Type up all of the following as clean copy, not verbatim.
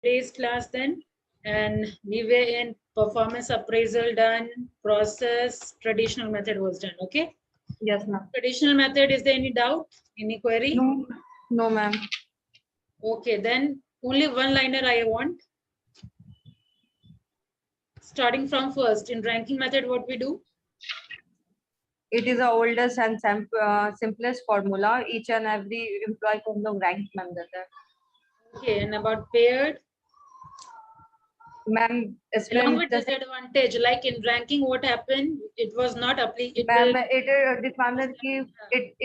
base class then, and we were in performance appraisal done, process, traditional method was done. Okay. Yes, ma'am. Traditional method, is there any doubt, any query? No, no, ma'am. Okay, then only one liner I want. Starting from first, in ranking method, what we do? It is the oldest and simplest formula. Each and every employee को हम लोग rank में देते हैं. Okay, and about paired? Ma'am, Along with disadvantage, like in ranking, what happened? It was not applicable. Ma'am, it requires that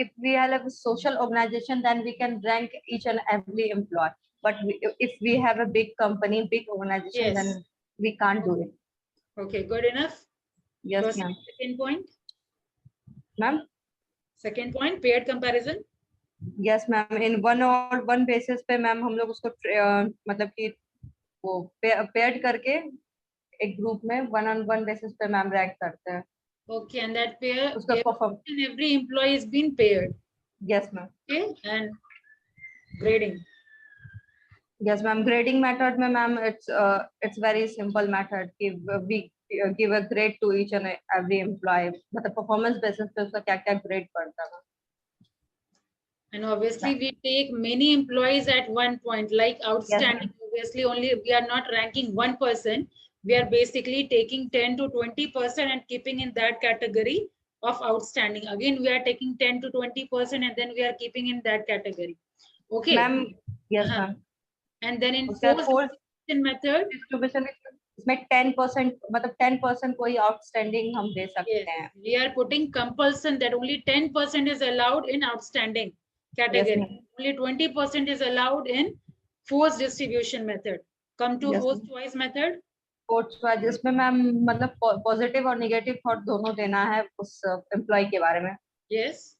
if we have a social organization, then we can rank each and every employee. But if we have a big company, big organization, Yes. then we can't do it. Okay, good enough. Yes, ma'am. Second point. Ma'am. Second point, paired comparison. Yes, ma'am. In one basis पे ma'am हम लोग उसको मतलब कि वो paired करके एक group में one basis पे मैम rank करते हैं. Okay, and that pair, and every employee is being paired. Yes, ma'am. Okay, and grading. Yes, ma'am. Grading method में ma'am, it's very simple method. We give a grade to each and every employee. मतलब performance basis पे उसका क्या grade पड़ता है. And obviously we take many employees at one point, like outstanding. Yes, obviously only we are not ranking one person. We are basically taking 10 to 20% and keeping in that category of outstanding. Again, we are taking 10 to 20% and then we are keeping in that category. Okay. Ma'am, yes, ma'am. And then in fourth method, distribution इसमें 10% मतलब 10% कोई outstanding हम दे सकते हैं. We are putting compulsion that only 10% is allowed in outstanding category. Yes, only 20% is allowed in forced distribution method. Come to forced choice method. Forced choice जिसमें ma'am मतलब positive और negative thought दोनों देना है उस employee के बारे में. Yes.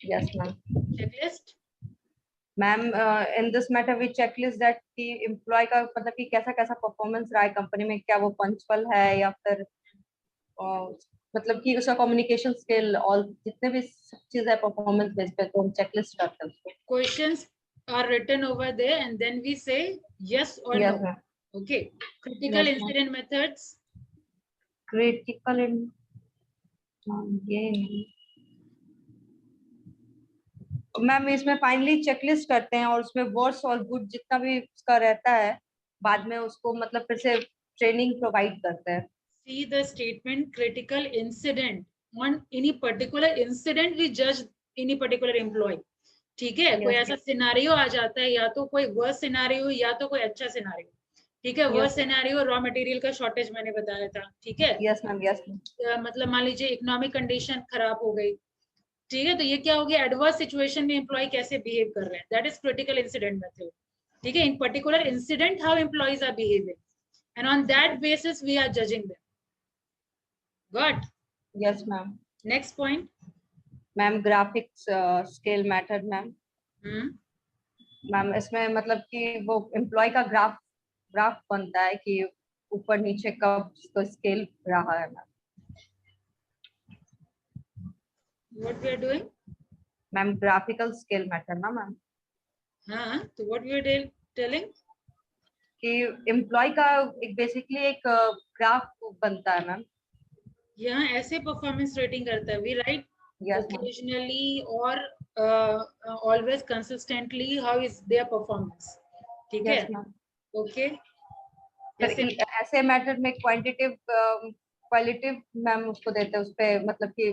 Yes, ma'am. Checklist. Ma'am, in this matter we checklist that कि employee का मतलब कि कैसा performance रहा है company में, क्या वो punctual है या फिर मतलब कि उसका communication skill और जितने भी चीजें है performance based पे तो हम checklist करते हैं उसको. Questions are written over there and then we say yes or yes, no. Ma'am. Okay. Critical yes, incident methods. Critical in ma'am इसमें फाइनली चेकलिस्ट करते हैं और उसमें वर्ड्स और गुड जितना भी उसका रहता है बाद में उसको मतलब फिर से ट्रेनिंग प्रोवाइड करते हैं. See the statement critical incident. On any particular incident we judge any particular employee. ठीक है. कोई ऐसा सिनारियो आ जाता है या तो कोई वर्स्ट सिनारियो या तो कोई अच्छा सिनारियो. ठीक है. वर्स्ट सिनारियो रॉ मटेरियल का शॉर्टेज मैंने बताया था. ठीक है. Yes ma'am. यस. मतलब मान लीजिए इकोनॉमिक कंडीशन खराब हो गई. ठीक है. तो ये क्या हो गया, एडवर्स सिचुएशन में एम्प्लॉय कैसे बिहेव कर रहे हैं. That is critical incident method. ठीक है. In particular incident how employees are behaving and on that basis we are judging them. Got? Yes, ma'am. Next point. Ma'am, graphics scale method, ma'am. Ma'am, इसमें मतलब कि वो employ का graph बनता है कि ऊपर नीचे कब उसका स्केल रहा है. Ma'am what we are doing? Ma'am, graphical scale method ना मैम. हाँ, तो what we are telling? कि एम्प्लॉय का एक बेसिकली एक ग्राफ बनता है मैम. यहाँ ऐसे परफॉर्मेंस रेटिंग करता है. We write occasionally or always consistently how is their performance. ठीक है. ओके. ऐसे मेथड में क्वांटिटिव क्वालिटेटिव मैम उसको देते हैं उस पे मतलब कि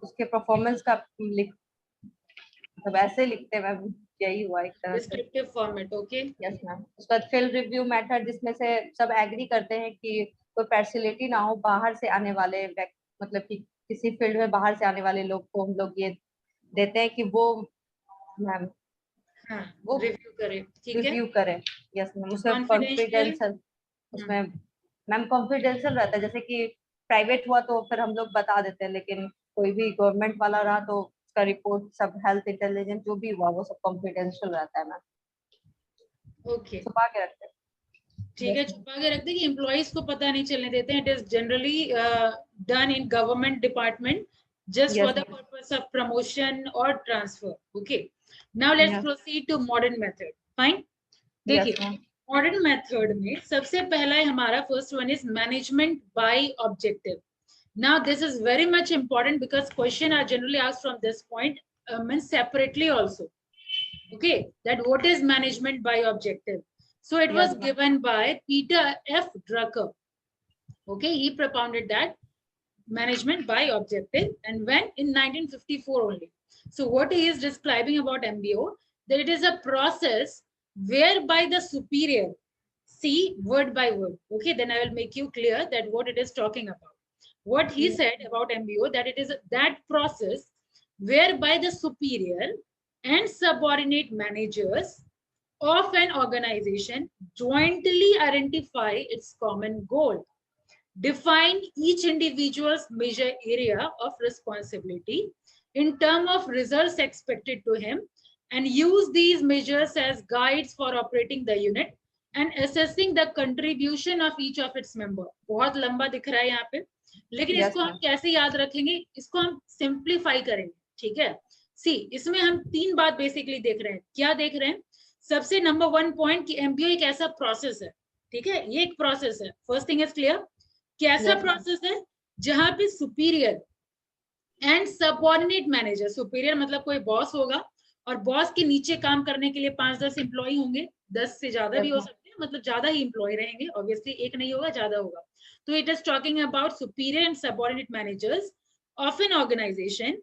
उसके परफॉर्मेंस का मतलब ऐसे लिखते हैं मैम. यही हुआ एक तरह से descriptive format. Okay. Yes ma'am. उसका फील्ड रिव्यू मेथड जिसमें से सब एग्री करते हैं कि कोई फैसिलिटी ना हो बाहर से आने वाले मतलब कि किसी फील्ड में बाहर से आने वाले लोग को हम लोग ये देते हैं कि वो मैम वो रिव्यू करें. ठीक है. रिव्यू करें. Yes ma'am. उसमें कॉन्फिडेंशियल उसमें मैम कॉन्फिडेंशियल रहता है. जैसे कि प्राइवेट हुआ तो फिर हम लोग बता देते हैं लेकिन कोई भी गवर्नमेंट वाला रहा तो उसका रिपोर्ट सब हेल्थ इंटेलिजेंस जो भी हुआ वो सब कॉन्फिडेंशियल रहता है मैम. ओके. छुपा के रखते हैं. ठीक है. छुपा के रखते हैं कि एम्प्लॉइज को पता नहीं चलने देते हैं. It is generally done in government department just for the purpose of promotion or transfer. Okay. Now let's proceed to modern method. Fine. देखिए मॉडर्न मेथड में सबसे पहला है हमारा first one is management by objective. Now this is very much important because question are generally asked from this point means separately also. Okay, that what is management by objective? So it was given by Peter F. Drucker. Okay, he propounded that management by objective, and when in 1954 only. So what he is describing about MBO, that it is a process whereby the superior, see word by word. Okay, then I will make you clear that what it is talking about. What he said about MBO, that it is that process whereby the superior and subordinate managers of an organization jointly identify its common goal, define each individual's major area of responsibility in terms of results expected to him, and use these measures as guides for operating the unit and assessing the contribution of each of its member. बहुत लंबा दिख रहा है यहाँ पे, लेकिन इसको हम कैसे याद रखेंगे, इसको हम सिंप्लीफाई करेंगे. ठीक है, सी इसमें हम तीन बात बेसिकली देख रहे हैं. क्या देख रहे हैं? सबसे नंबर वन पॉइंट कि एमबीओ एक ऐसा प्रोसेस है. ठीक है, ये एक प्रोसेस है. First thing is clear. कैसा प्रोसेस है? जहां पे superior and subordinate manager, superior मतलब कोई बॉस होगा और बॉस के नीचे काम करने के लिए 5-10 एम्प्लॉय होंगे, 10 से ज्यादा भी हो सकते हैं, मतलब ज्यादा ही एम्प्लॉय रहेंगे, ऑब्वियसली एक नहीं होगा, ज्यादा होगा. तो it is talking about superior and subordinate managers of an organisation,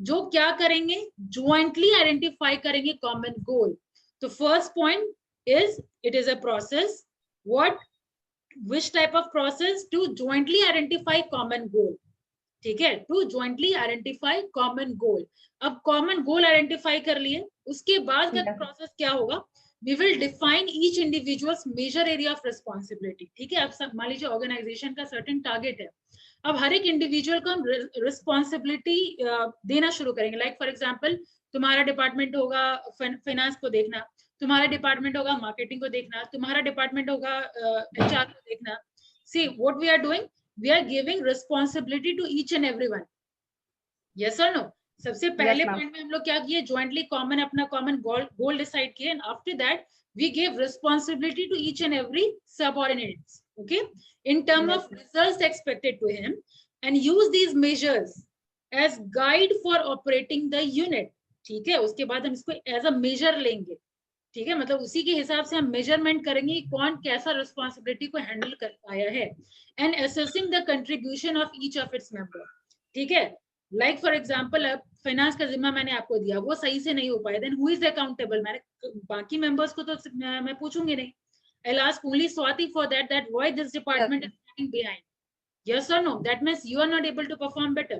जो क्या करेंगे? ज्वाइंटली आइडेंटिफाई करेंगे कॉमन गोल. तो first point is it is a process. What, which type of process? To jointly identify common goal. ठीक है, to jointly identify common goal. अब common goal identify कर लिए, उसके बाद का प्रोसेस क्या होगा? We will define each individual's major area of responsibility. ठीक है, अब सब मान लीजिए ऑर्गेनाइजेशन का सर्टेन टारगेट है, अब हर एक इंडिविजुअल को हम रिस्पॉन्सिबिलिटी देना शुरू करेंगे. लाइक फॉर एग्जाम्पल, तुम्हारा डिपार्टमेंट होगा फाइनेंस को देखना, तुम्हारा डिपार्टमेंट होगा मार्केटिंग को देखना, तुम्हारा डिपार्टमेंट होगा एचआर को देखना. See what we are doing, we are giving responsibility to each and everyone. Yes और नो? सबसे पहले पॉइंट में हम लोग क्या किए? ज्वाइंटली कॉमन अपना कॉमन गोल डिसाइड किए, and after that we give responsibility to each and every subordinates. Okay, in terms of results expected to him, and use these measures as guide for operating the unit. ठीक है, उसके बाद हम इसको as a major लेंगे. ठीक है, मतलब उसी के हिसाब से हम मेजरमेंट करेंगे कौन कैसा रिस्पॉन्सिबिलिटी को हैंडल कर पाया है, and assessing the contribution of each of its member. ठीक है, लाइक फॉर एग्जांपल, अब फाइनेंस का जिम्मा मैंने आपको दिया, वो सही से नहीं हो पाया, देन हु इज अकाउंटेबल? मैंने बाकी मेंबर्स को तो मैं पूछूंगी नहीं. I'll ask only Swati for that why this department is lagging behind. Yes or no? That means you are not able to perform better.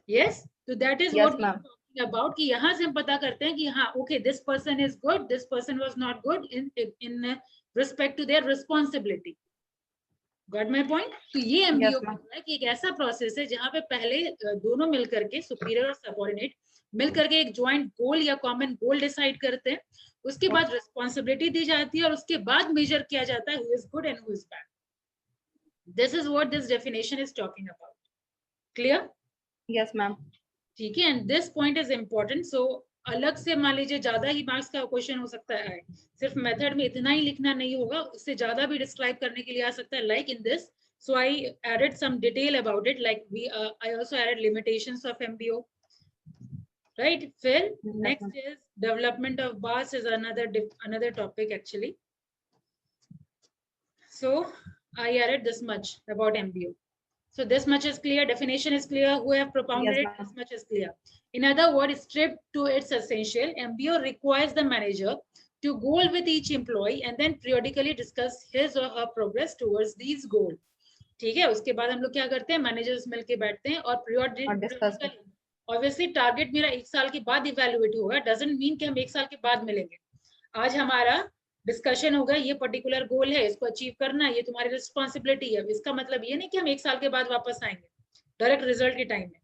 Yes, so that is what we are talking about. कि यहाँ से हम पता करते हैं कि हाँ, okay, this person is good, this person was not good in respect to their responsibility. Got my point? तो ये MBO है कि एक ऐसा प्रोसेस है जहाँ पे पहले दोनों मिलकर के, सुपीरियर और सबऑर्डिनेट मिलकर के एक ज्वाइंट गोल या कॉमन गोल डिसाइड करते हैं, उसके बाद रिस्पॉन्सिबिलिटी दी जाती है, और उसके बाद मेजर किया जाता है who is good and who is bad. This is what this definition is talking about. Clear? Yes, ma'am. ठीक है, and this point is important. So अलग से मान लीजिए ज्यादा ही मार्क्स का क्वेश्चन हो सकता है, सिर्फ मेथड में इतना ही लिखना नहीं होगा, उससे ज्यादा भी डिस्क्राइब करने के लिए आ सकता है. Like in this, so I added some detail about it, like I also added limitations of MBO. Right, Phil? Next is development of BAS is another topic actually. So I added this much about MBO. So this much is clear, definition is clear, who have propounded it, this much is clear. In other words, stripped to its essential, MBO requires the manager to goal with each employee and then periodically discuss his or her progress towards these goals. ठीक है, उसके बाद हम लोग क्या करते हैं? Managers मिलके बैठते हैं और periodically, ऑब्वियसली टारगेट मेरा 1 साल के बाद इवैल्यूएट होगा, डजंट मीन कि हम 1 साल के बाद मिलेंगे. आज हमारा डिस्कशन होगा, ये पर्टिकुलर गोल है, इसको अचीव करना, ये तुम्हारी रिस्पॉन्सिबिलिटी है. इसका मतलब ये नहीं कि हम 1 साल के बाद वापस आएंगे डायरेक्ट रिजल्ट के टाइम में,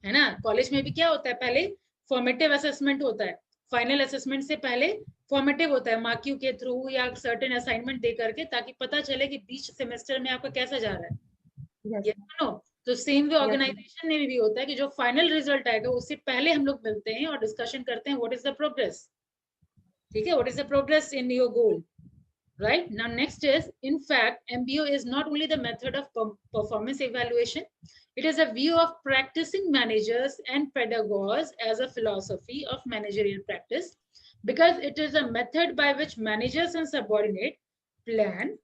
है ना? कॉलेज में भी क्या होता है, पहले फॉर्मेटिव असेसमेंट होता है, फाइनल असेसमेंट से पहले फॉर्मेटिव होता है, मार्क्यू के थ्रू या सर्टेन असाइनमेंट दे करके, ताकि पता चले कि बीच सेमेस्टर में आपका कैसा जा रहा है. yes, तो सेम वे ऑर्गेनाइजेशन में भी होता है कि जो फाइनल रिजल्ट आएगा उससे पहले हम लोग मिलते हैं और डिस्कशन करते हैं व्हाट इज द प्रोग्रेस. ठीक है, what is the progress in your goal. right? Now next is, in fact, MBO is not only the method of performance evaluation, it is a view of practicing managers and pedagogues as a philosophy of managerial practice, because it is a method by which managers and subordinate plan,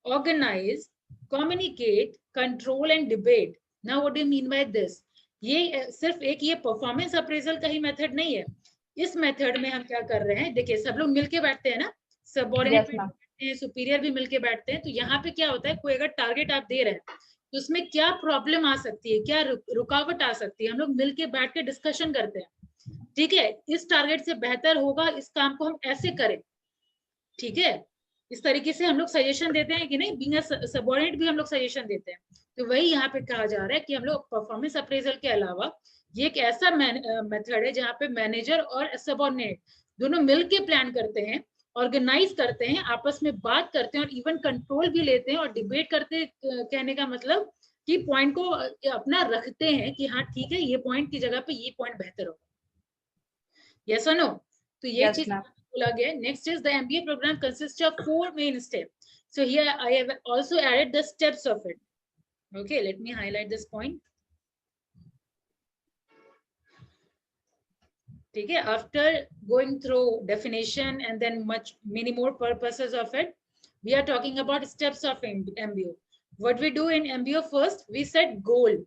organize, communicate, control and debate. Now what do you mean by this? ये सिर्फ एक ये performance appraisal का ही method नहीं है. इस method में हम क्या कर रहे हैं, देखिए सब लोग मिलके बैठते हैं ना, सबऑर्डिनेट Yes, ma'am. सुपीरियर भी मिलके बैठते हैं. तो यहाँ पे क्या होता है, कोई अगर टारगेट आप दे रहे हैं तो उसमें क्या प्रॉब्लम आ सकती है, क्या रुकावट आ सकती है, हम लोग मिलके बैठ के डिस्कशन करते हैं. ठीक है, इस टारगेट से बेहतर होगा, इस काम को हम ऐसे करें. ठीक है, इस तरीके से हम लोग सजेशन देते हैं कि नहीं, बीइंग अ सबऑर्डिनेट भी हम लोग सजेशन देते हैं. तो वही यहाँ पे कहा जा रहा है कि हम लोग परफॉर्मेंस अप्रेजल के अलावा ये एक ऐसा मेथड है जहाँ पे मैनेजर और सबऑर्डिनेट दोनों मिलके प्लान करते हैं, ऑर्गेनाइज करते हैं, आपस में बात करते हैं और इवन कंट्रोल भी लेते हैं और डिबेट करते. कहने का मतलब कि पॉइंट को अपना रखते हैं कि हाँ ठीक है, ये पॉइंट की जगह पे ये पॉइंट बेहतर होगा. यस और नो? तो ये Yes, चीज ma'am. बोला गया. Next is the MBA programme consist of 4 main step. So here I have also added the steps of it. Okay, let me highlight this point. ठीक है, after going through definition and then many more purposes of it, we are talking about steps of MBO. What we do in MBO, first we set goal.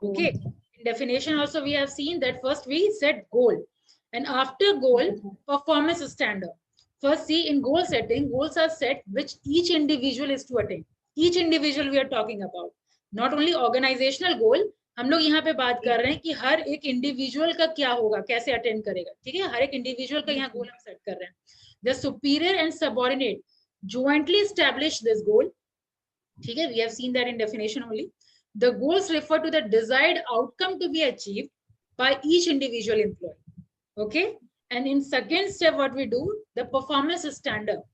Okay, in definition also we have seen that first we set goal, and after goal, performance standard. First, see, in goal setting, goals are set which each individual is to attain. Each individual we are talking about, not only organizational goal. हम लोग यहाँ पे बात कर रहे हैं कि हर एक इंडिविजुअल का क्या होगा, कैसे अटेंड करेगा. ठीक है, हर एक इंडिविजुअल का यहाँ गोल हम सेट कर रहे हैं. The superior and subordinate jointly establish this goal. ठीक है, we have seen that in definition only. The goals refer to the desired outcome to be achieved by each individual employee. Okay, and in second step, what we do, the performance standard.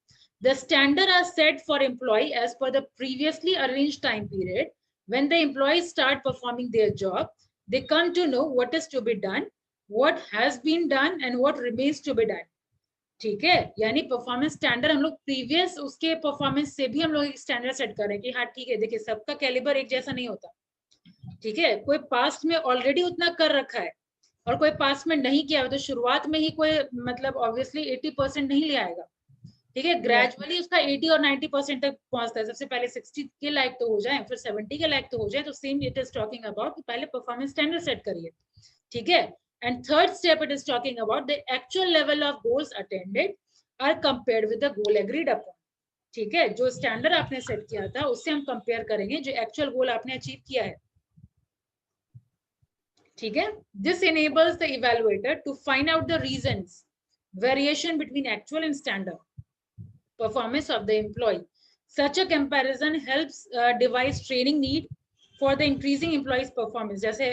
The standard are set for employee as per the previously arranged time period. When the employees start performing their job, they come to know what is to be done, what has been done, and what remains to be done. ठीक है, यानी performance standard हम लोग previous उसके performance से भी हम लोग एक स्टैंडर्ड सेट कर रहे हैं कि हाँ ठीक है, देखिए सबका कैलिबर एक जैसा नहीं होता. ठीक है, कोई पास्ट में ऑलरेडी उतना कर रखा है और कोई पास्ट में नहीं किया, तो शुरुआत में ही कोई मतलब ऑब्वियसली 80% नहीं ले आएगा. ठीक है, ग्रेजुअली उसका 80 और 90% तक पहुंचता है. सबसे पहले 60 के लायक तो हो जाए, फिर 70 के लायक तो हो जाए. तो same it is talking about कि पहले परफॉर्मेंस स्टैंडर्ड सेट करिए. ठीक है, and third step it is talking about the actual level of goals attended are compared with the goal agreed upon. ठीक है, जो स्टैंडर्ड आपने सेट किया था उससे हम कंपेयर करेंगे जो एक्चुअल गोल आपने अचीव किया है. ठीक है, this enables the evaluator to find out the reasons variation between actual and standard performance of the employee. Such a comparison helps devise training need for the increasing employees performance. जैसे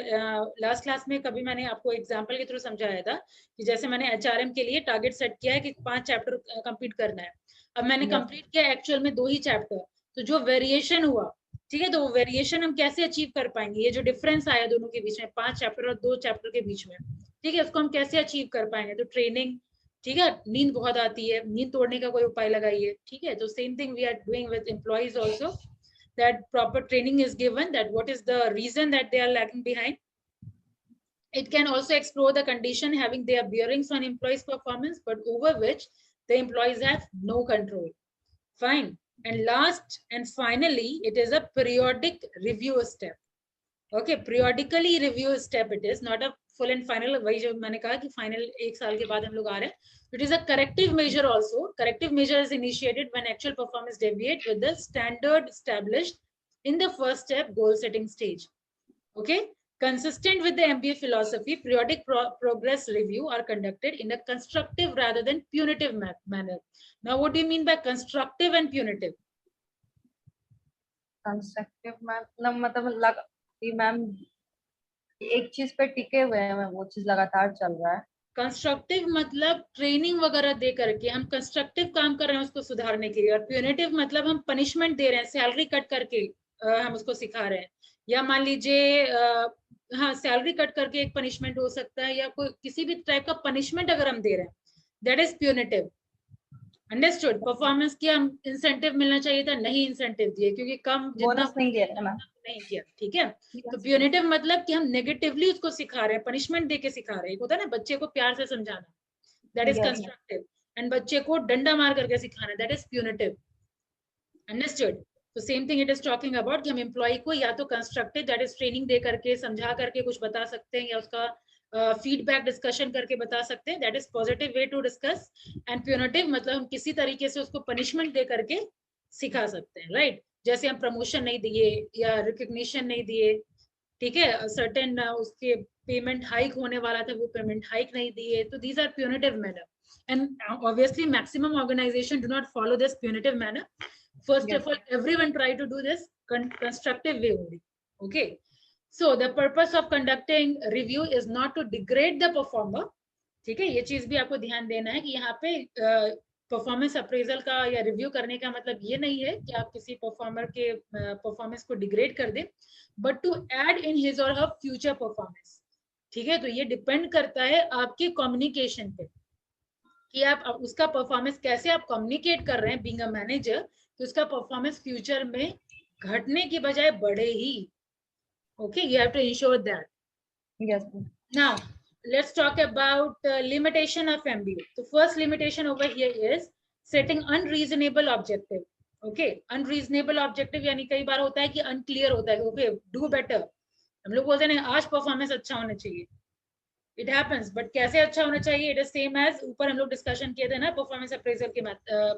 last class में कभी मैंने आपको example के through समझाया था कि जैसे मैंने HRM के लिए टारगेट सेट किया है कि 5 चैप्टर कंप्लीट करना है. अब मैंने कंप्लीट किया एक्चुअल में 2 ही चैप्टर, तो जो वेरिएशन हुआ, ठीक है, तो वो वेरिएशन हम कैसे अचीव कर पाएंगे, ये जो डिफरेंस आया दोनों के बीच में, 5 चैप्टर और 2 चैप्टर के बीच में, ठीक है, उसको हम कैसे अचीव कर पाएंगे. तो ट्रेनिंग. ठीक है, नींद बहुत आती है, नींद तोड़ने का कोई उपाय लगाइए. ठीक है, तो same thing we are doing with employees also, that proper training is given, that what is the reason that they are lagging behind. It can also explore the condition having their bearings on employees performance but over which the employees have no control. Fine. And last and finally, it is a periodic review step. Okay, periodically review step it is, not a full and final. वही जो मैंने कहा कि final 1 साल के बाद हम लोग आ रहे हैं. It is a corrective measure also. Corrective measure is initiated when actual performance deviate with the standard established in the first step goal setting stage. Okay, consistent with the MBA philosophy, periodic progress review are conducted in a constructive rather than punitive manner. Now, what do you mean by constructive and punitive? Constructive मतलब ma'am एक चीज पे टिके हुए हैं, वो चीज लगातार चल रहा है. कंस्ट्रक्टिव मतलब ट्रेनिंग वगैरह दे करके हम कंस्ट्रक्टिव काम कर रहे हैं उसको सुधारने के लिए, और प्यूनिटिव मतलब हम पनिशमेंट दे रहे हैं, सैलरी कट करके हम उसको सिखा रहे हैं. या मान लीजिए हाँ, सैलरी कट करके एक पनिशमेंट हो सकता है, या कोई किसी भी टाइप का पनिशमेंट अगर हम दे रहे हैं, that is punitive. Understood. Performance की हम इंसेंटिव मिलना चाहिए था, नहीं इंसेंटिव दिए, क्योंकि कम जितना बोनस नहीं दिया था मैम। नहीं किया, ठीक है। तो प्यूनिटिव मतलब कि हम नेगेटिवली उसको सिखा रहे हैं, पनिशमेंट दे के सिखा रहे हैं। होता है ना बच्चे को प्यार से समझाना, दैट इज कंस्ट्रक्टिव, एंड बच्चे को डंडा मार करके सिखाना, दैट इज प्यूनिटिव। अंडरस्टूड। तो same thing it is talking about कि हम एम्प्लॉय को या तो कंस्ट्रक्टिव, दैट इज ट्रेनिंग दे करके समझा करके कुछ बता सकते हैं, या उसका फीडबैक डिस्कशन करके बता सकते हैं, that is positive way to discuss. And punitive मतलब हम किसी तरीके से उसको पनिशमेंट दे करके सिखा सकते हैं, राइट? जैसे हम प्रमोशन नहीं दिए या रिकग्निशन नहीं दिए, ठीक है, सर्टेन उसके पेमेंट हाइक होने वाला था, वो पेमेंट हाइक नहीं दिए, तो these are punitive manner. And obviously maximum organisation do not follow this punitive manner. First of all, everyone try to do this constructive way only. Okay. So the purpose of conducting review is not to degrade the performer. ठीक है, ये चीज भी आपको ध्यान देना है कि यहाँ पे परफॉर्मेंस अप्रेजल का या रिव्यू करने का मतलब ये नहीं है कि आप किसी परफॉर्मर के परफॉर्मेंस को डिग्रेड कर दें, but to add in his और हर फ्यूचर परफॉर्मेंस। ठीक है, तो ये डिपेंड करता है आपके कम्युनिकेशन पे कि आप उसका परफॉर्मेंस कैसे आप कम्युनिकेट कर रहे हैं बीइंग अ मैनेजर, तो उसका परफॉर्मेंस फ्यूचर में घटने की बजाय बढ़े ही। Okay, you have to ensure that. Yes. Now let's talk about limitation of MBO. The first limitation over here is setting unreasonable objective. Okay, unreasonable objective यानी कई बार होता है कि unclear होता है। Okay, do better, हम लोग बोलते हैं आज परफॉर्मेंस अच्छा होना चाहिए, इट हैपेंस, बट कैसे अच्छा होना चाहिए, इट इज सेम एज ऊपर हम लोग डिस्कशन किए थे ना परफॉर्मेंस अप्रेजल के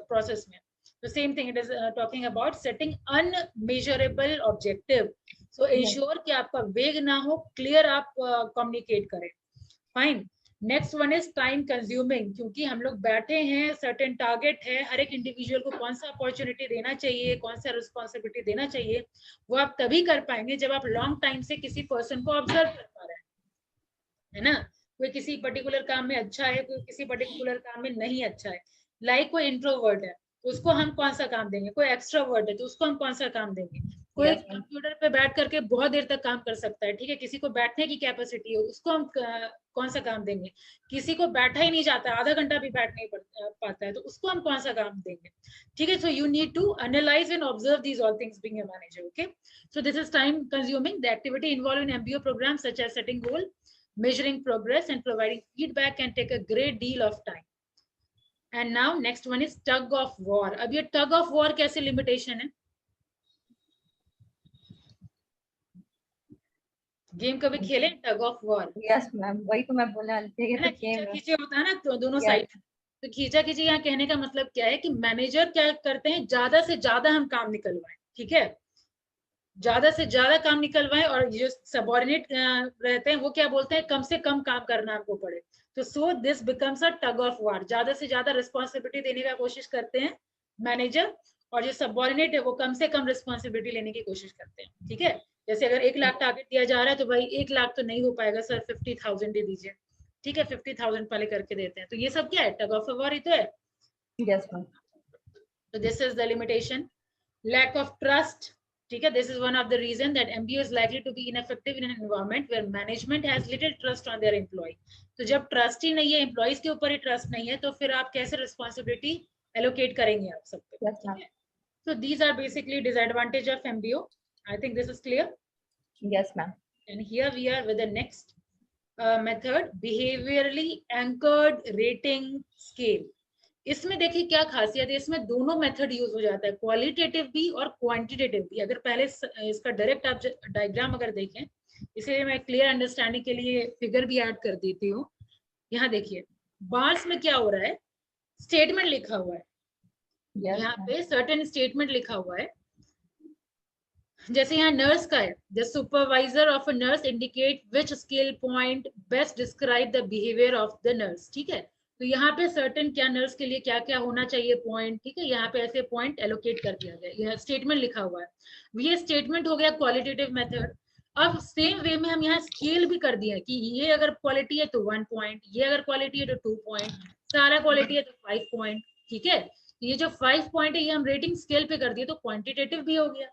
प्रोसेस में। तो same thing, it is talking about setting unmeasurable objective. So ensure कि आपका वेग ना हो, क्लियर आप कम्युनिकेट करें। Fine. Next one is time consuming, क्योंकि हम लोग बैठे हैं, सर्टेन टारगेट है, हर एक इंडिविजुअल को कौन सा अपॉर्चुनिटी देना चाहिए, कौन सा रिस्पॉन्सिबिलिटी देना चाहिए, वो आप तभी कर पाएंगे जब आप लॉन्ग टाइम से किसी पर्सन को ऑब्जर्व कर पा रहे हैं, है ना। कोई किसी पर्टिकुलर काम में अच्छा है, कोई किसी पर्टिकुलर काम में नहीं अच्छा है। लाइक कोई इंट्रोवर्ट है तो उसको हम कौन सा काम देंगे, कोई एक्सट्रोवर्ट है तो उसको हम कौन सा काम देंगे। कोई कंप्यूटर पे बैठ करके बहुत देर तक काम कर सकता है, ठीक है, किसी को बैठने की कैपेसिटी हो, उसको हम कौन सा काम देंगे। किसी को बैठा ही नहीं जाता, आधा घंटा भी बैठ नहीं पाता है, तो उसको हम कौन सा काम देंगे। ठीक है, so you need to analyse and observe these all things being a manager. Okay, so this is time consuming. The activity involve in MBO programme such as setting goal, measuring progress and providing feedback can take a great deal of time. And now next one is tug of war. अब ये tug of war कैसे limitation है? Game कभी खेले tug of war? Yes ma'am, वही तो मैं बोलने वाली थी, ये तो खींचा गेम है। खींचे होता है ना, तो दोनों Yes. साइड। तो खींचा खींची यहाँ कहने का मतलब क्या है कि मैनेजर क्या करते हैं, ज्यादा से ज्यादा हम काम निकलवाएं, ठीक है, ज्यादा से ज्यादा काम निकलवाएं, और जो सबऑर्डिनेट रहते हैं वो क्या बोलते हैं, कम से कम काम करना हमको पड़े। तो so this becomes a tug of war, ज्यादा से ज्यादा रिस्पॉन्सिबिलिटी देने का कोशिश करते हैं मैनेजर, और जो सबऑर्डिनेट है वो कम से कम रिस्पॉन्सिबिलिटी लेने की कोशिश करते हैं। ठीक है, जैसे अगर 1 लाख टारगेट दिया जा रहा है तो भाई 1 लाख तो नहीं हो पाएगा सर, 50,000 दे दीजिए, ठीक है, 50,000 पहले करके देते हैं। तो ये सब क्या है, टग ऑफ वार ही तो है। Yes ma'am. So this is the limitation. Lack of trust. ठीक है, this is one of the reason that MBO is likely to be ineffective in an environment where management has little trust on their employee. तो जब trust ही नहीं है, employees के ऊपर ही trust नहीं है, तो फिर आप कैसे रिस्पॉन्सिबिलिटी एलोकेट करेंगे आप सब पे। Yes ma'am. So these are basically disadvantage of MBO. I think this is clear. Yes ma'am. And here we are with the next method, behaviorally anchored rating scale. इसमें देखिए क्या खासियत है, इसमें दोनों मेथड यूज हो जाता है, क्वालिटेटिव भी और क्वांटिटेटिव भी। अगर पहले इसका डायरेक्ट आप डायग्राम अगर देखें, इसलिए मैं क्लियर अंडरस्टैंडिंग के लिए फिगर भी ऐड कर देती हूँ। यहाँ देखिए बार्स में क्या हो रहा है, स्टेटमेंट लिखा हुआ है, यहाँ पे सर्टेन स्टेटमेंट लिखा हुआ है। जैसे यहाँ नर्स का है, the supervisor of a nurse indicate which scale point best describe the behaviour of the nurse. ठीक है, तो यहाँ पे सर्टेन क्या नर्स के लिए क्या क्या होना चाहिए पॉइंट, ठीक है, यहाँ पे ऐसे पॉइंट एलोकेट कर दिया गया, यह स्टेटमेंट लिखा हुआ है। ये स्टेटमेंट हो गया क्वालिटेटिव मेथड। अब सेम वे में हम यहाँ स्केल भी कर दिया कि ये अगर क्वालिटी है तो 1 पॉइंट, ये अगर क्वालिटी है तो 2 पॉइंट, सारा क्वालिटी है तो 5 पॉइंट। ठीक है, ये जो 5 पॉइंट है ये हम रेटिंग स्केल पे कर दिए, तो क्वांटिटेटिव भी हो गया।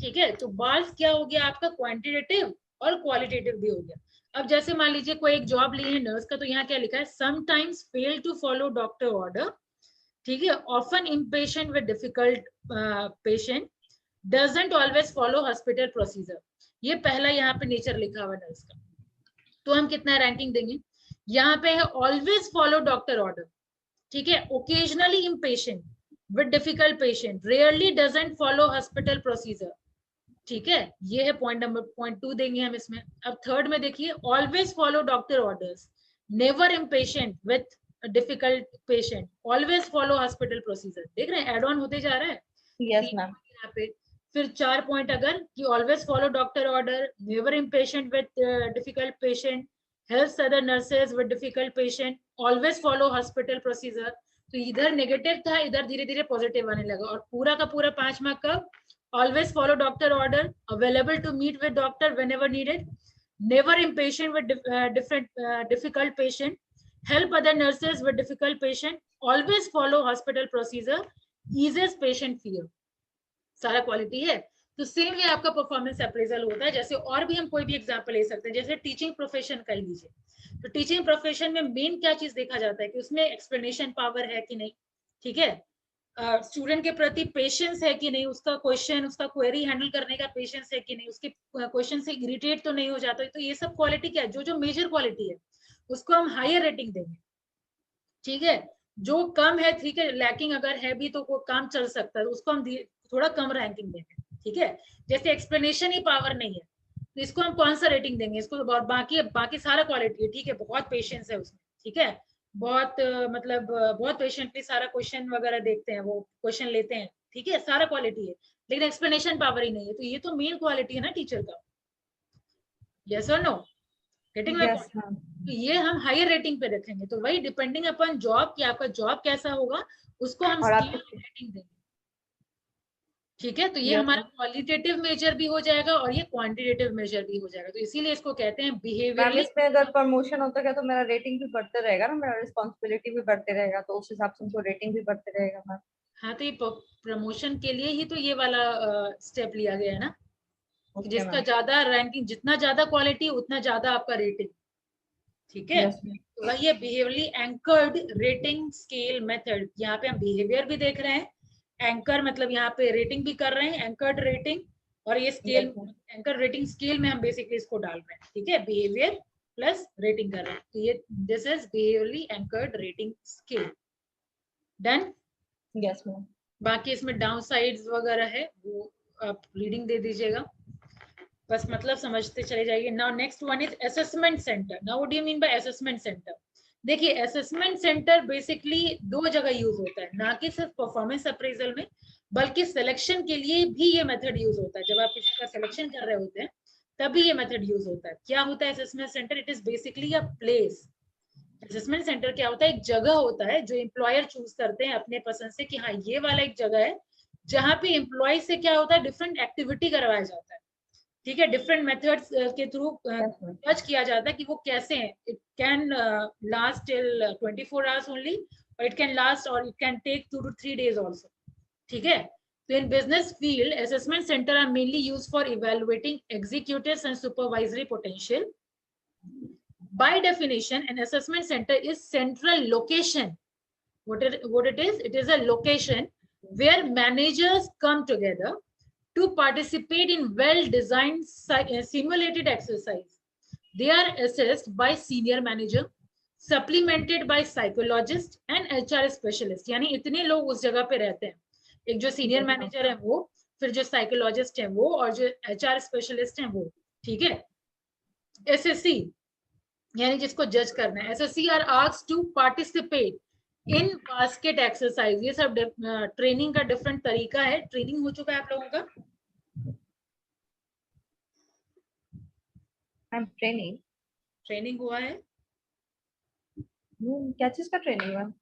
ठीक है, तो बार्स क्या हो गया आपका, क्वांटिटेटिव और क्वालिटेटिव भी हो गया। अब जैसे मान लीजिए कोई एक जॉब ली है नर्स का, तो यहाँ क्या लिखा है, sometimes fail to follow doctor order, ठीक है, often impatient with difficult patient, doesn't always follow hospital procedure. ये पहला यहाँ पे नेचर लिखा हुआ नर्स का, तो हम कितना रैंकिंग देंगे? यहाँ पे है ऑलवेज फॉलो डॉक्टर ऑर्डर, ठीक है, occasionally impatient with difficult patient, rarely doesn't follow hospital procedure, ठीक है, ये है पॉइंट नंबर, पॉइंट 2 देंगे हम इसमें। अब थर्ड में देखिए, always follow doctor orders, never impatient with difficult patient, always follow hospital procedure. देख रहे हैं एड ऑन होते जा रहा है। Yes ma'am. यहाँ पे फिर 4 पॉइंट अगर कि always follow doctor order, never impatient with difficult patient, helps other nurses with difficult patient, always follow hospital procedure. तो इधर नेगेटिव था, इधर धीरे धीरे पॉजिटिव आने लगा, और पूरा का पूरा 5 मार्क का always follow doctor order, available to meet with doctor whenever needed, never impatient with difficult patient, help other nurses with difficult patient, always follow hospital procedure, eases patient fear। सारा quality है। तो same ये आपका performance appraisal होता है। जैसे और भी हम कोई भी एग्जांपल ले सकते हैं, जैसे टीचिंग प्रोफेशन का लीजिए, तो टीचिंग प्रोफेशन में मेन क्या चीज देखा जाता है कि उसमें एक्सप्लेनेशन पावर है कि नहीं, ठीक है, स्टूडेंट के प्रति पेशेंस है कि नहीं, उसका क्वेश्चन, उसका क्वेरी हैंडल करने का पेशेंस है कि नहीं, उसके क्वेश्चन से इरिटेट तो नहीं हो जाता। तो ये सब क्वालिटी क्या है, जो जो मेजर क्वालिटी है उसको हम हायर रेटिंग देंगे, ठीक है। जो कम है, ठीक है, लैकिंग अगर है भी तो वो काम चल सकता है, उसको हम थोड़ा कम रैंकिंग देंगे, ठीक है। जैसे एक्सप्लेनेशन ही पावर नहीं है तो इसको हम कौन सा रेटिंग देंगे, इसको तो बाकी बाकी सारा क्वालिटी है, ठीक है, बहुत पेशेंस है उसमें, ठीक है, बहुत मतलब बहुत पेशेंटली सारा क्वेश्चन वगैरह देखते हैं, वो क्वेश्चन लेते हैं, ठीक है, सारा क्वालिटी है, लेकिन एक्सप्लेनेशन पावर ही नहीं है। तो ये तो मेन क्वालिटी है ना टीचर का, यस और नो, गेटिंग माय पॉइंट। तो ये हम हायर रेटिंग पे रखेंगे। तो वही डिपेंडिंग अपॉन जॉब कि आपका जॉब कैसा होगा उसको हम स्केल रेटिंग देंगे, ठीक है। तो ये हमारा क्वालिटेटिव मेजर भी हो जाएगा और ये क्वांटिटेटिव मेजर भी हो जाएगा। तो इसीलिए इसको कहते हैं बिहेवियरली। इसमें अगर प्रमोशन होता है तो मेरा रेटिंग भी बढ़ते रहेगा ना, मेरा रिस्पांसिबिलिटी भी बढ़ते रहेगा, तो उस हिसाब से उनको रेटिंग भी बढ़ते रहेगा मैम। हाँ, तो ये प्रमोशन के लिए ही तो ये वाला स्टेप लिया गया है ना, जिसका ज्यादा रैंकिंग, जितना ज्यादा क्वालिटी उतना ज्यादा आपका रेटिंग, ठीक है। तो वही है behaviourally anchored rating scale method. यहाँ पे हम बिहेवियर भी देख रहे हैं, एंकर मतलब यहाँ पे रेटिंग भी कर रहे हैं, एंकर्ड रेटिंग, और ये स्केल एंकर रेटिंग स्केल में हम बेसिकली इसको डाल रहे हैं, ठीक है, बिहेवियर प्लस रेटिंग कर रहे हैं। तो ये this is behaviourally anchored rating scale. Done? Yes ma'am. बाकी इसमें डाउन साइड्स वगैरह है, वो आप रीडिंग दे दीजिएगा, बस मतलब समझते चले जाइए। Now next one is assessment centre. Now what do you mean by assessment centre? देखिए, असेसमेंट सेंटर बेसिकली 2 जगह यूज होता है, ना कि सिर्फ परफॉर्मेंस अप्रेजल में, बल्कि सिलेक्शन के लिए भी ये मेथड यूज होता है। जब आप किसी का सिलेक्शन कर रहे होते हैं तभी ये मेथड यूज होता है। क्या होता है assessment centre? It is basically a place. Assessment centre क्या होता है? एक जगह होता है जो एम्प्लॉयर चूज करते हैं अपने पसंद से कि हाँ ये वाला एक जगह है जहाँ पे एम्प्लॉय से क्या होता है, डिफरेंट एक्टिविटी करवाया जाता है, ठीक है, डिफरेंट मेथड्स के थ्रू जज किया जाता है कि वो कैसे हैं। It can last till 24 hours only, और इट कैन लास्ट और it can take 2 to 3 days also, ठीक है। तो in business field assessment centre are mainly use for evaluating executives and supervisory potential. By definition, an assessment center is central location. What it is? It is a location where managers come together to participate in well-designed simulated exercise. They are assessed by senior manager, supplemented by psychologist and HR specialist. यानी इतने लोग उस जगह पे रहते हैं, एक जो सीनियर मैनेजर है वो, फिर जो साइकोलॉजिस्ट है वो, और जो HR स्पेशलिस्ट है वो, ठीक है। SSC यानी जिसको जज करना है, SSC are asked to participate in basket exercise. ये सब ट्रेनिंग का डिफरेंट तरीका है। ट्रेनिंग हो चुका है आप लोगों का? ट्रेनिंग हुआ है? क्या चीज का ट्रेनिंग मैम?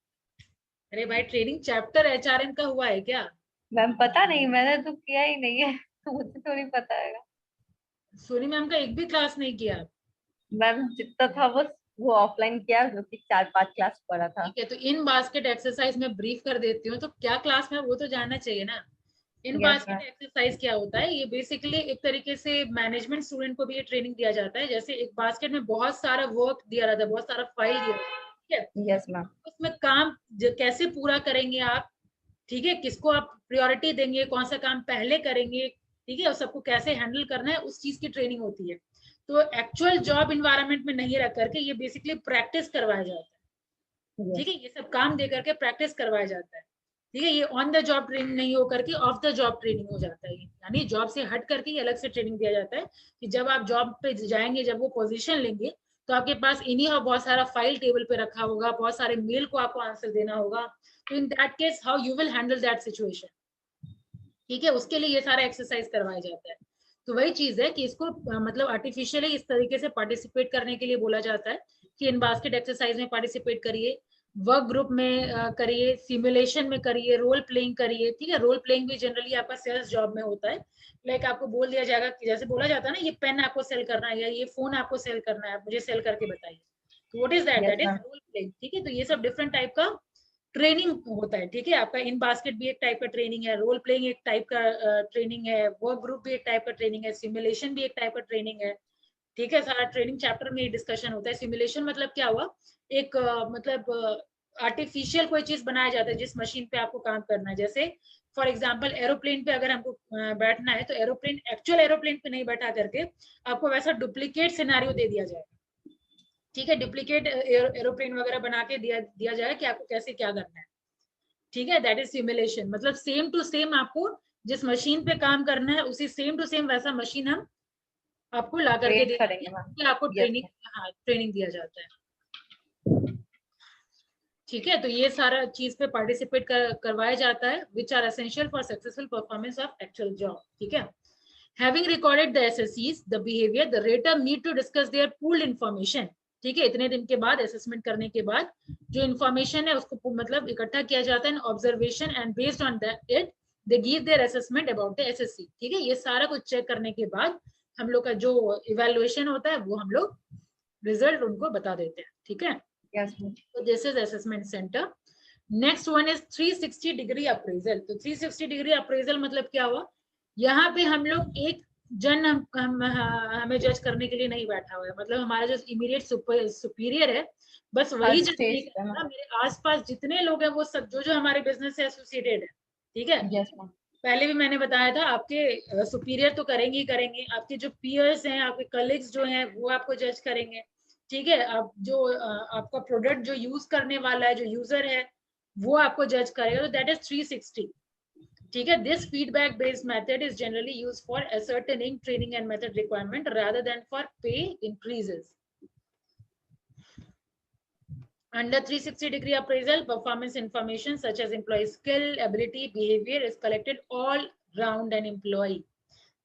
अरे भाई, ट्रेनिंग चैप्टर HRM का हुआ है क्या? मैम पता नहीं, मैंने तो किया ही नहीं है तो मुझे तो नहीं पता है। सोनी मैम का एक भी क्लास नहीं किया? मैम जितना था बस वो ऑफलाइन किया, जो कि 4-5 क्लास पढ़ा था। ठीक है, तो इन बास्केट एक्सरसाइज में ब्रीफ कर देती हूँ, तो क्या क्लास में वो तो जानना चाहिए ना। इन बास्केट एक्सरसाइज क्या होता है? ये बेसिकली एक तरीके से मैनेजमेंट स्टूडेंट को भी ये ट्रेनिंग दिया जाता है। जैसे एक बास्केट में बहुत सारा वर्क दिया रहता है, बहुत सारा फाइल दिया रहता है, ठीक है। Yes ma'am. उसमें काम कैसे पूरा करेंगे आप, ठीक है, किसको आप प्रायोरिटी देंगे, कौन सा काम पहले करेंगे, ठीक है, और सबको कैसे हैंडल करना है, उस चीज की ट्रेनिंग होती है। तो एक्चुअल जॉब इन्वायरमेंट में नहीं रख करके ये बेसिकली प्रैक्टिस करवाया जाता है, ठीक है, ये सब काम दे करके प्रैक्टिस करवाया जाता है, ठीक है। ये ऑन द जॉब ट्रेनिंग नहीं हो करके ऑफ द जॉब ट्रेनिंग हो जाता है, यानी जॉब से हट करके ये अलग से ट्रेनिंग दिया जाता है कि जब आप जॉब पे जाएंगे, जब वो पोजीशन लेंगे, तो आपके पास इन्हीं बहुत सारा फाइल टेबल पे रखा होगा, बहुत सारे मेल को आपको आंसर देना होगा। तो in that case how you will handle that situation, ठीक है, उसके लिए ये सारा एक्सरसाइज करवाया जाता है। तो वही चीज है कि इसको मतलब आर्टिफिशियली इस तरीके से पार्टिसिपेट करने के लिए बोला जाता है कि इन बास्केट एक्सरसाइज में पार्टिसिपेट करिए, वर्क ग्रुप में करिए, सिमुलेशन में करिए, रोल प्लेइंग करिए, ठीक है। रोल प्लेइंग भी जनरली आपका सेल्स जॉब में होता है, लाइक आपको बोल दिया जाएगा कि जैसे बोला जाता है ना, ये पेन आपको सेल करना है या ये फोन आपको सेल करना है, मुझे सेल करके बताइए। तो what is that, that is role playing, ठीक है। तो ये सब डिफरेंट टाइप का ट्रेनिंग होता है, ठीक है। आपका इन बास्केट भी एक टाइप का ट्रेनिंग है, रोल प्लेइंग एक टाइप का ट्रेनिंग है, वर्क ग्रुप भी एक टाइप का ट्रेनिंग है, सिमुलेशन भी एक टाइप का ट्रेनिंग है, ठीक है। सारा ट्रेनिंग चैप्टर में डिस्कशन होता है। सिमुलेशन मतलब क्या हुआ, एक मतलब आर्टिफिशियल कोई चीज बनाया जाता है जिस मशीन पे आपको काम करना है। जैसे फॉर एग्जाम्पल एरोप्लेन पे अगर हमको बैठना है, तो एरोप्लेन एक्चुअल एरोप्लेन पे नहीं बैठा करके आपको वैसा डुप्लीकेट सिनेरियो दे दिया जाएगा, ठीक है। डुप्लीकेट एरोप्लेन वगैरह बना के दिया जाए कि आपको कैसे क्या करना है, ठीक है। दैट इज सिमुलेशन, मतलब सेम टू सेम आपको जिस मशीन पे काम करना है उसी सेम टू सेम वैसा मशीन हम आपको ला करके दे देंगे, कि आपको ट्रेनिंग, हाँ ट्रेनिंग दिया जाता है, ठीक है। तो ये सारा चीज पे पार्टिसिपेट करवाया जाता है, which are essential for successful performance of actual job, ठीक है। Having recorded the SSCs, the behavior, the rater need to discuss their pooled information, ठीक है। इतने दिन के बाद असेसमेंट करने के बाद जो इन्फॉर्मेशन है उसको मतलब इकट्ठा किया जाता है, observation, and based on that it they give their assessment about the assessee, ठीक है। ये सारा कुछ चेक करने के बाद हम लोग का जो इवेल्युएशन होता है वो हम लोग रिजल्ट उनको बता देते हैं, ठीक है। तो this is assessment centre. Next one is 360 degree appraisal. तो 360 डिग्री अप्रेजल मतलब क्या हुआ, यहाँ पे हम लोग एक जन हमें जज करने के लिए नहीं बैठा हुआ है, मतलब हमारा जो इमीडिएट सुपीरियर है बस वही जज नहीं करता, मेरे आसपास जितने लोग हैं वो सब जो हमारे बिजनेस से एसोसिएटेड है, ठीक है। पहले भी मैंने बताया था, आपके सुपीरियर तो करेंगे ही करेंगे, आपके जो पीयर्स हैं, आपके कलीग्स जो हैं वो आपको जज करेंगे, ठीक है। आप जो आपका प्रोडक्ट जो यूज करने वाला है, जो यूजर है, वो आपको जज करेगा। तो दैट इज 360, ठीक है। This feedback based method is generally use for ascertaining training and method requirement rather than for pay increases. Under 360 degree appraisal, performance information such as employee skill, ability, behavior is collected all round an employee,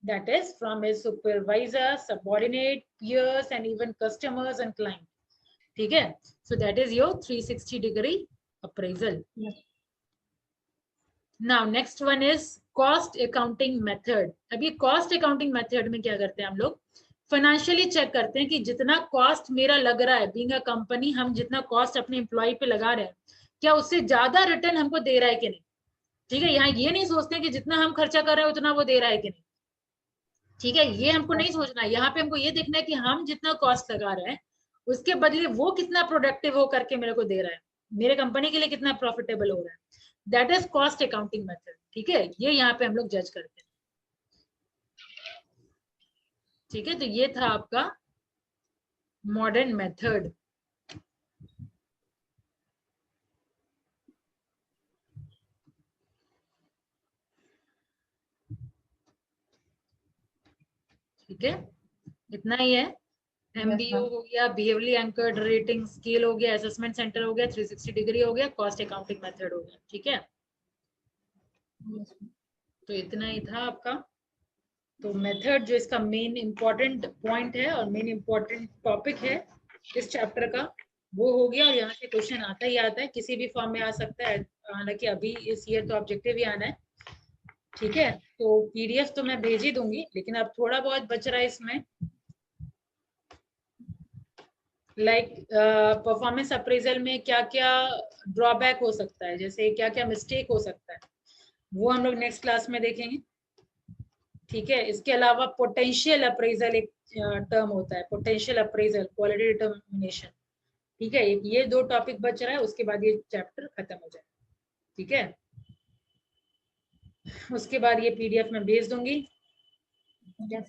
that is from his supervisor, subordinate, peers, and even customers and client, ठीक है। So that is your 360 degree appraisal. Now next one is cost accounting method. अभी cost accounting method में क्या करते हैं हम लोग, financially check करते हैं कि जितना कॉस्ट मेरा लग रहा है, बीइंग अ कंपनी हम जितना कॉस्ट अपने एम्प्लॉय पे लगा रहे हैं, क्या उससे ज्यादा रिटर्न हमको दे रहा है कि नहीं, ठीक है। यहाँ ये नहीं सोचते हैं कि जितना हम खर्चा कर रहे हैं उतना वो दे रहा है कि नहीं, ठीक है, ये हमको नहीं सोचना है। यहाँ पे हमको ये देखना है कि हम जितना कॉस्ट लगा रहे हैं उसके बदले वो कितना प्रोडक्टिव हो करके मेरे को दे रहा है, मेरे कंपनी के लिए कितना प्रॉफिटेबल हो रहा है। That is cost accounting method, ठीक है। ये यहाँ पे हम लोग जज करते हैं, ठीक है। तो ये था आपका मॉडर्न मेथड, ठीक है। इतना ही है। MBO हो गया, बिहेवियरली एंकर्ड रेटिंग स्केल हो गया, असेसमेंट सेंटर हो गया, 360 डिग्री हो गया, कॉस्ट अकाउंटिंग मेथड हो गया, ठीक है। तो इतना ही था आपका। तो मेथड जो इसका मेन इंपॉर्टेंट पॉइंट है और मेन इंपॉर्टेंट टॉपिक है इस चैप्टर का, वो हो गया। और यहाँ से क्वेश्चन आता ही आता है, किसी भी फॉर्म में आ सकता है, हालांकि अभी इस ईयर तो ऑब्जेक्टिव ही आना है, ठीक है। तो PDF तो मैं भेज ही दूंगी, लेकिन अब थोड़ा बहुत बच रहा है इसमें, लाइक परफॉर्मेंस अप्रेजल में क्या क्या ड्रॉबैक हो सकता है, जैसे क्या क्या मिस्टेक हो सकता है, वो हम लोग नेक्स्ट क्लास में देखेंगे, ठीक है। इसके अलावा पोटेंशियल अप्रेजल एक टर्म होता है, पोटेंशियल अप्रेजल, क्वालिटी डिटर्मिनेशन, ठीक है, ये 2 टॉपिक बच रहा है, उसके बाद ये चैप्टर खत्म हो जाए। ठीक है, उसके बाद ये PDF में भेज दूंगी। Yes.